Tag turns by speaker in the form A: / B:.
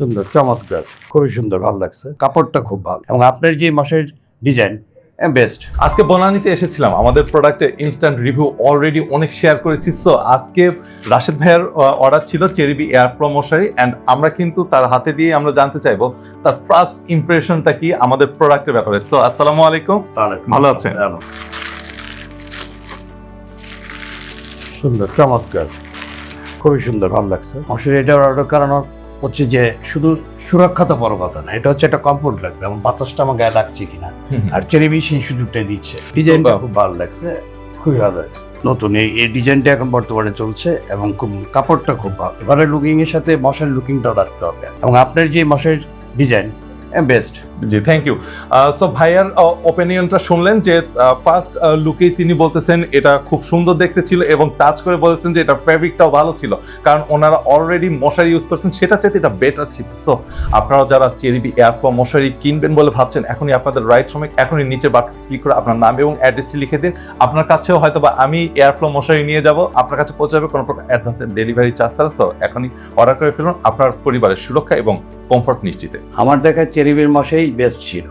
A: সুন্দর, চমৎকার, খুবই সুন্দর, ভালো লাগছে। কাপড়টা খুব ভালো এবং আপনার যে মশার ডিজাইন বেস্ট।
B: আজকে বনানীতে এসেছিলাম, আমাদের প্রোডাক্টের ইনস্ট্যান্ট রিভিউ অলরেডি অনেক শেয়ার করেছি। সো আজকে রাশেদ ভাইয়ের অর্ডার ছিল চেরিবি এয়ার ফ্লো মশারি, অ্যান্ড আমরা কিন্তু তার হাতে দিয়ে আমরা জানতে চাইবো তার ফার্স্ট ইমপ্রেশনটা কি আমাদের প্রোডাক্টের ব্যাপারে। সো আসসালামু আলাইকুম, ভালো আছেন?
A: সুন্দর, চমৎকার, খুবই সুন্দর, ভালো লাগছে। মশারি এটা অর্ডার করানো হচ্ছে যে শুধু সুরক্ষা তো বড় কথা না, এটা হচ্ছে একটা কমফোর্ট লাগবে এবং বাতাসটা আমার গায়ে লাগছে কিনা, আর চেরিবি সেই সুযোগটাই দিচ্ছে। ডিজাইনটা খুব ভালো লাগছে, খুবই ভালো লাগছে। নতুন এই ডিজাইনটা এখন বর্তমানে চলছে এবং খুব কাপড়টা খুব ভালো। এবারে লুকিং এর সাথে মশার লুকিংটাও রাখতে হবে এবং আপনার যে মশার ডিজাইন বেস্ট।
B: জি, থ্যাংক ইউ। সো ভাইয়ার ওপিনিয়নটা শুনলেন যে ফার্স্ট লুকেই তিনি বলতেছেন এটা খুব সুন্দর দেখতে ছিল এবং টাচ করে বলেছেন যে এটা ফেব্রিকটাও ভালো ছিল, কারণ ওনারা অলরেডি মশারি ইউজ করছেন, সেটা চাইতে এটা বেটার ছিল। সো আপনারা যারা চেরিবি এয়ারফ্লো মশারি কিনবেন বলে ভাবছেন, এখনই আপনাদের রাইট সময়, এখনই নিচে বাটন ক্লিক করে আপনার নাম এবং অ্যাড্রেসটি লিখে দিন। আপনার কাছেও হয়তো বা আমি এয়ারফ্লো মশারি নিয়ে যাব, আপনার কাছে পৌঁছে যাবে কোনো প্রকার অ্যাডভান্সের ডেলিভারি চার্জ ছাড়া। সো এখনই অর্ডার করে ফেলুন, আপনার পরিবারের সুরক্ষা এবং কমফর্ট নিশ্চিতে।
A: আমার দেখা চেরিবির মশাই বেস্ট ছিল।